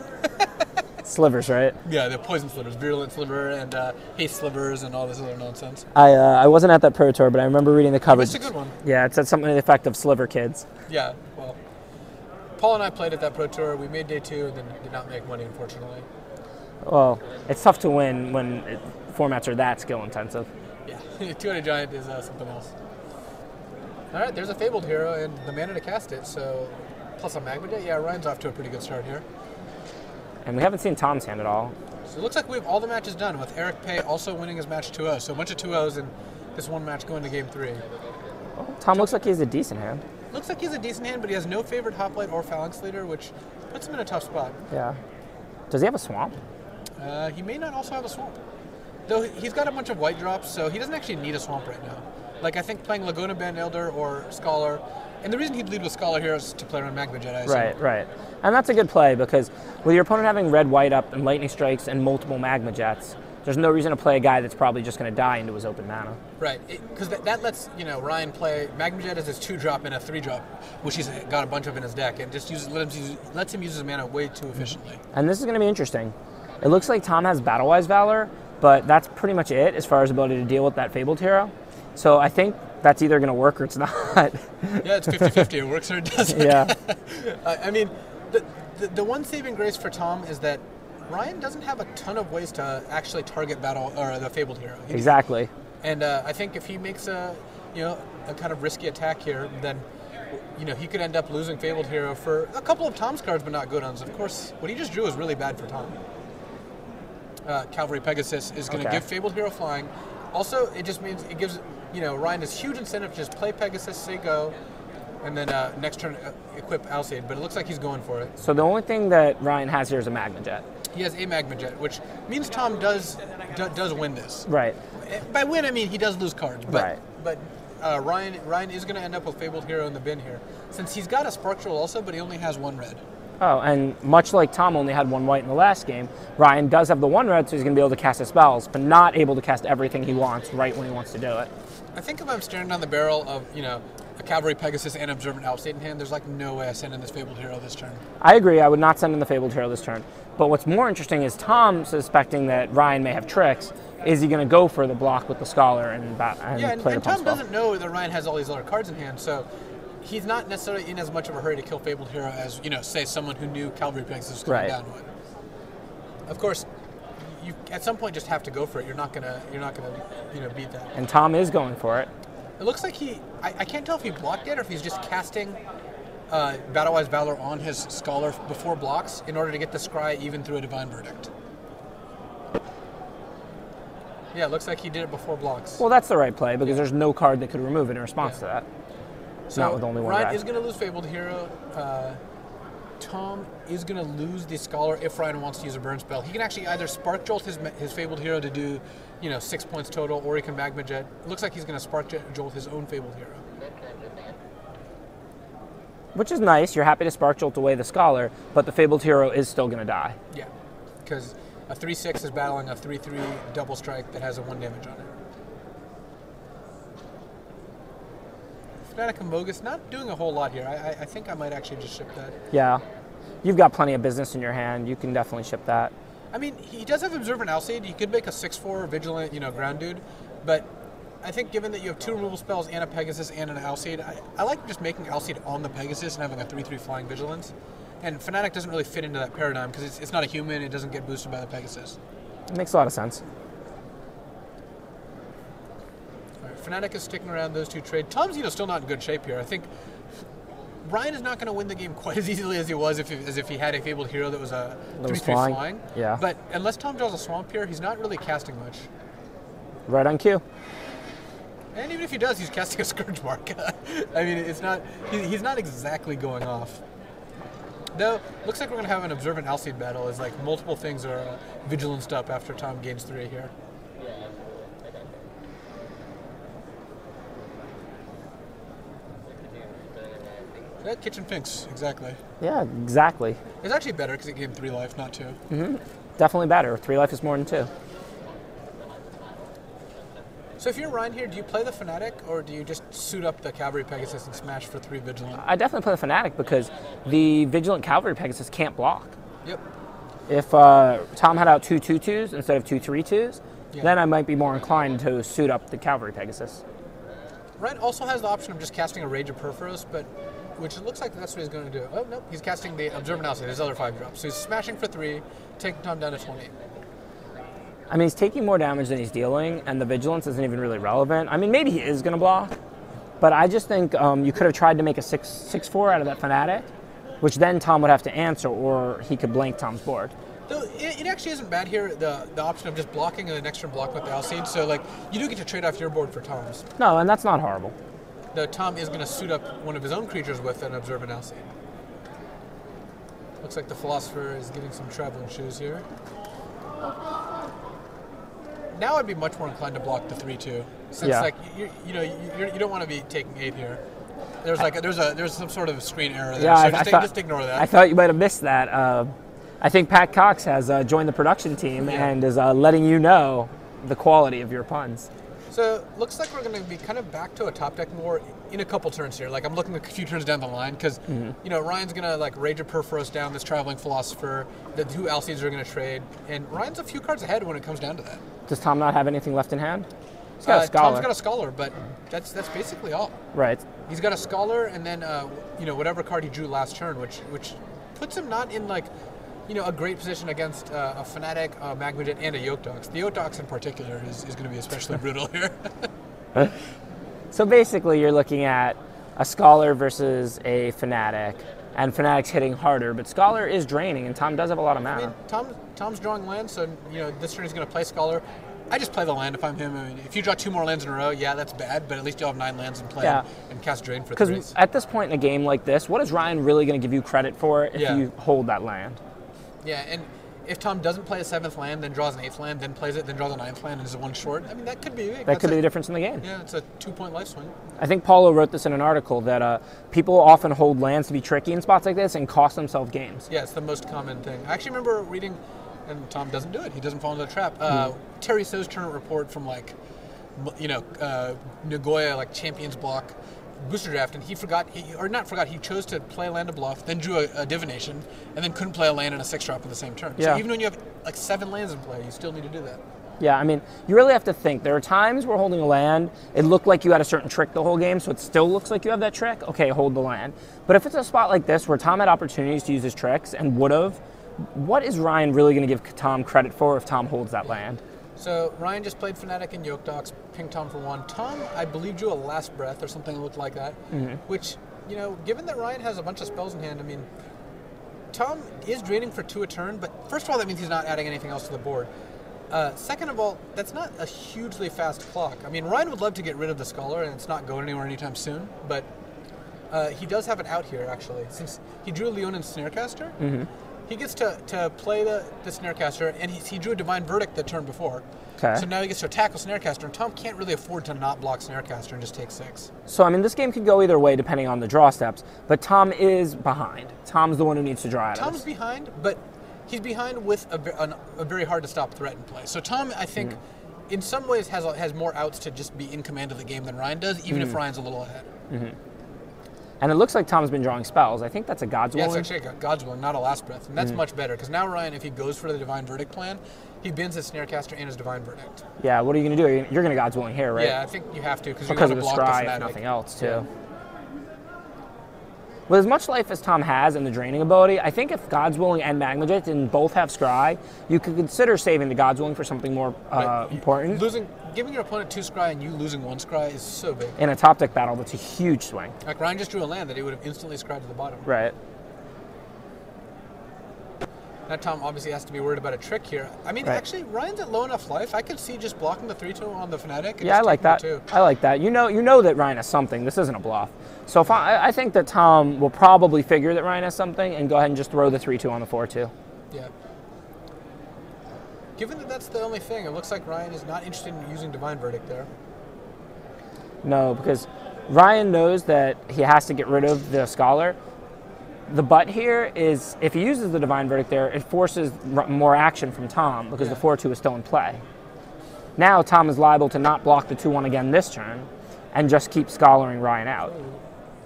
Slivers, right? Yeah, the poison slivers, virulent sliver, and haste slivers, and all this other nonsense. I wasn't at that Pro Tour, but I remember reading the coverage. It's a good one. Yeah, it said something to the effect of Sliver Kids. Yeah, well, Paul and I played at that Pro Tour. We made day 2 and then did not make money, unfortunately. Well, it's tough to win when formats are that skill intensive. Yeah, Two-Headed Giant is something else. All right, there's a Fabled Hero and the mana to cast it, so plus a Magma Jet. Yeah, Ryan's off to a pretty good start here. And we haven't seen Tom's hand at all. So it looks like we have all the matches done, with Eric Pay also winning his match 2-0. So a bunch of 2-0s and this one match going to game 3. Tom looks like he has a decent hand. Looks like he's a decent hand, but he has no favored Hoplite or Phalanx Leader, which puts him in a tough spot. Yeah. Does he have a swamp? He may not also have a swamp. Though he's got a bunch of white drops, so he doesn't actually need a swamp right now. Like, I think playing Laguna Band Elder or Scholar, and the reason he'd lead with Scholar here is to play around Magma Jet, I assume. Right. And that's a good play because with your opponent having red, white up and lightning strikes and multiple Magma Jets, there's no reason to play a guy that's probably just going to die into his open mana. Right, because that lets Ryan play Magma Jet as his 2-drop and a 3-drop, which he's got a bunch of in his deck, and just lets him use his mana way too efficiently. And this is going to be interesting. It looks like Tom has Battle-Wise Valor, but that's pretty much it as far as ability to deal with that Fabled Hero. So I think that's either going to work or it's not. Yeah, it's 50-50. It works or it doesn't. Yeah. I mean, the one saving grace for Tom is that Ryan doesn't have a ton of ways to actually target the Fabled Hero. Exactly. And I think if he makes a kind of risky attack here, then he could end up losing Fabled Hero for a couple of Tom's cards, but not good ones. Of course, what he just drew is really bad for Tom. Cavalry Pegasus is going to give Fabled Hero flying. Also, it just means it gives Ryan this huge incentive to just play Pegasus, say go, and then next turn equip Alseid. But it looks like he's going for it. So the only thing that Ryan has here is a Magma Jet. He has a Magma Jet, which means Tom does win this. Right. By win, I mean he does lose cards. But, Right. But Ryan is going to end up with Fabled Hero in the bin here, since he's got a Spark Troll also, but he only has 1 red. Oh, and much like Tom only had 1 white in the last game, Ryan does have the 1 red, so he's going to be able to cast his spells, but not able to cast everything he wants right when he wants to do it. I think if I'm staring down the barrel of, a Cavalry Pegasus and Observant Alseid in hand, there's like no way I send in this Fabled Hero this turn. I agree, I would not send in the Fabled Hero this turn. But what's more interesting is Tom suspecting that Ryan may have tricks. Is he going to go for the block with the Scholar and play the Tom spell? doesn't know that Ryan has all these other cards in hand, so he's not necessarily in as much of a hurry to kill Fabled Hero as, say, someone who knew Cavalry Pegasus was coming down would. Of course, you at some point just have to go for it. You're not gonna beat that. And Tom is going for it. It looks like I can't tell if he blocked it or if he's just casting Battle-Wise Valor on his Scholar before blocks in order to get the Scry even through a Divine Verdict. Yeah, it looks like he did it before blocks. Well, that's the right play because there's no card that could remove it in response to that. So not with only 1 Ryan guy. is going to lose Fabled Hero. Tom is going to lose the Scholar if Ryan wants to use a burn spell. He can actually either Spark Jolt his Fabled Hero to do, 6 points total, or he can Magma Jet. It looks like he's going to Spark Jolt his own Fabled Hero. Which is nice. You're happy to Spark Jolt away the Scholar, but the Fabled Hero is still going to die. Yeah, because a 3/6 is battling a 3/3 double strike that has a 1 damage on it. Fnatic and Mogus not doing a whole lot here. I think I might actually just ship that. Yeah. You've got plenty of business in your hand. You can definitely ship that. I mean, he does have Observant Alseid. He could make a 6/4 Vigilant, ground dude. But I think given that you have 2 removal spells and a Pegasus and an Alseid, I like just making Alseid on the Pegasus and having a 3/3 Flying Vigilance. And Fnatic doesn't really fit into that paradigm because it's not a human. It doesn't get boosted by the Pegasus. It makes a lot of sense. Fnatic is sticking around those 2 trade. Tom's, still not in good shape here. I think Ryan is not going to win the game quite as easily as he was if he had a Fabled Hero that was a 3/3 flying. Yeah. But unless Tom draws a Swamp here, he's not really casting much. Right on cue. And even if he does, he's casting a Scourge Mark. I mean, it's not. He's not exactly going off. Though, looks like we're going to have an Observant Alseid battle as multiple things are vigilanced up after Tom gains 3 here. Yeah, Kitchen Finks, exactly. Yeah, exactly. It's actually better because it gained 3 life, not 2. Mm-hmm. Definitely better. 3 life is more than 2. So if you're Ryan here, do you play the Fnatic or do you just suit up the Cavalry Pegasus and smash for 3 Vigilant? I definitely play the Fnatic because the Vigilant Cavalry Pegasus can't block. Yep. If Tom had out 2 2/2s instead of 2 3/2s, then I might be more inclined to suit up the Cavalry Pegasus. Ryan also has the option of just casting a Rage of Perforos, but which it looks like that's what he's going to do. Oh, no, he's casting the Observant Alseid, his other 5 drops. So he's smashing for 3, taking Tom down to 20. I mean, he's taking more damage than he's dealing, and the Vigilance isn't even really relevant. I mean, maybe he is going to block, but I just think you could have tried to make a 6/4 out of that Fnatic, which then Tom would have to answer, or he could blank Tom's board. Though it actually isn't bad here, the option of just blocking an extra block with the Alseid, so you do get to trade off your board for Tom's. No, and that's not horrible. Though Tom is going to suit up one of his own creatures with an Observant Alseid. Looks like the Philosopher is getting some traveling shoes here. Now I'd be much more inclined to block the 3/2, since you don't want to be taking 8 here. There's some sort of screen error there, yeah, so just ignore that. I thought you might have missed that. I think Pat Cox has joined the production team and is letting you know the quality of your puns. So looks like we're going to be kind of back to a top deck more in a couple turns here. I'm looking a few turns down the line because Ryan's going to Rage of Perforos down this Traveling Philosopher. The 2 Alseids are going to trade, and Ryan's a few cards ahead when it comes down to that. Does Tom not have anything left in hand? He's got a Scholar. Tom's got a Scholar, but that's basically all. Right. He's got a Scholar, and then whatever card he drew last turn, which puts him not in a great position against a Fnatic, a Magma Jet, and a Yoke-Dox. The Yoke-Dox in particular is going to be especially brutal here. So basically you're looking at a Scholar versus a Fnatic, and Fnatic's hitting harder, but Scholar is draining, and Tom does have a lot of mana. I mean, Tom's drawing lands, so this turn he's going to play Scholar. I just play the land if I'm him. I mean, if you draw 2 more lands in a row, yeah, that's bad, but at least you'll have 9 lands in play and cast Drain for 3. Because at this point in a game like this, what is Ryan really going to give you credit for if you hold that land? Yeah, and if Tom doesn't play a 7th land, then draws an 8th land, then plays it, then draws a 9th land, and is a 1 short, I mean, that could be big. That could be the difference in the game. Yeah, it's a 2-point life swing. I think Paulo wrote this in an article that people often hold lands to be tricky in spots like this and cost themselves games. Yeah, it's the most common thing. I actually remember reading, and Tom doesn't do it. He doesn't fall into the trap. Terry So's tournament report from Nagoya, Champions Block booster draft, and he chose to play a land of bluff, then drew a divination, and then couldn't play a land and a 6-drop in the same turn. Yeah. So even when you have 7 lands in play, you still need to do that. Yeah, I mean, you really have to think. There are times where holding a land, it looked like you had a certain trick the whole game, so it still looks like you have that trick. Okay, hold the land. But if it's a spot like this where Tom had opportunities to use his tricks and would have, what is Ryan really going to give Tom credit for if Tom holds that land? So Ryan just played Fnatic and Yoke-Dox, pinged Tom for 1. Tom, I believe, drew a Last Breath or something that looked like that, which, given that Ryan has a bunch of spells in hand, I mean, Tom is draining for 2 a turn, but first of all, that means he's not adding anything else to the board. Second of all, that's not a hugely fast clock. I mean, Ryan would love to get rid of the Scholar, and it's not going anywhere anytime soon, but he does have an out here, actually. Since he drew Leonin Snarecaster, he gets to play the Snarecaster, and he drew a Divine Verdict the turn before. Okay. So now he gets to attack with Snarecaster, and Tom can't really afford to not block Snarecaster and just take 6. So, I mean, this game could go either way depending on the draw steps, but Tom is behind. Tom's the one who needs to draw out of Tom's this. behind, but he's behind with a very hard-to-stop threat in play. So Tom, I think, in some ways has more outs to just be in command of the game than Ryan does, even if Ryan's a little ahead. And it looks like Tom's been drawing spells. I think that's a God's Willing. Yeah, it's actually a God's Willing, not a Last Breath. And that's much better, because now Ryan, if he goes for the Divine Verdict plan, he bins his Snarecaster and his Divine Verdict. Yeah, what are you going to do? You're going to God's Willing here, right? Yeah, I think you have to, because you Because got of to the block scry, the if Fanatic. nothing else, too. Yeah. With as much life as Tom has and the draining ability, I think if God's Willing and Magma Jet didn't both have scry, you could consider saving the God's Willing for something more important. Giving your opponent 2 scry and you losing 1 scry is so big. In a top deck battle, that's a huge swing. Like Ryan just drew a land that he would have instantly scried to the bottom. Right. Now Tom obviously has to be worried about a trick here. I mean, actually, Ryan's at low enough life. I could see just blocking the 3-2 on the Fanatic. And Yeah, I just like taking that. the 2. I like that. You know that Ryan has something. This isn't a bluff. So if I think that Tom will probably figure that Ryan has something and go ahead and just throw the 3-2 on the 4-2. Yeah. Given that that's the only thing, it looks like Ryan is not interested in using Divine Verdict there. No, because Ryan knows that he has to get rid of the Scholar. The but here is if he uses the Divine Verdict there, it forces more action from Tom because the 4-2 is still in play. Now Tom is liable to not block the 2-1 again this turn and just keep scholaring Ryan out.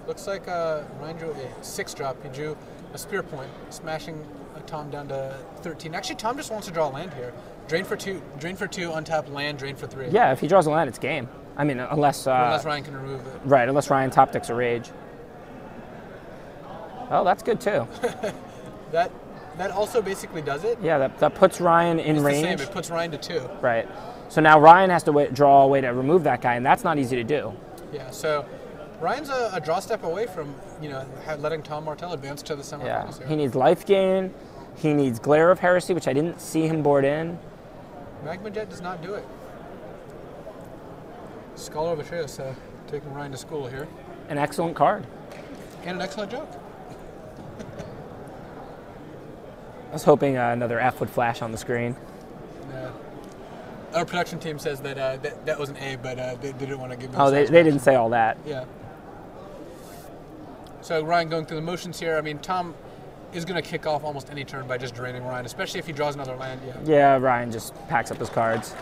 Looks like Ryan drew a 6-drop. He drew a Spear Point, smashing Tom down to 13. Actually, Tom just wants to draw a land here. Drain for 2, untap land, drain for 3. Yeah, if he draws a land, it's game. I mean, unless Ryan can remove it. Right, unless Ryan top decks a Rage. Oh, that's good too. That also basically does it. Yeah, that puts Ryan in It's range. the same. It puts Ryan to 2. Right. So now Ryan has to draw a way to remove that guy, and that's not easy to do. Yeah. So Ryan's a draw step away from letting Tom Martell advance to the semifinals. Yeah. He needs life gain. He needs Glare of Heresy, which I didn't see him board in. Magma Jet does not do it. Scholar of Atreus taking Ryan to school here. An excellent card. And an excellent joke. I was hoping another F would flash on the screen. Our production team says that that was an A, but they didn't want to give me Oh, they didn't say all that. Yeah. So Ryan going through the motions here. I mean, Tom is going to kick off almost any turn by just draining Ryan, especially if he draws another land. Yeah, Ryan just packs up his cards.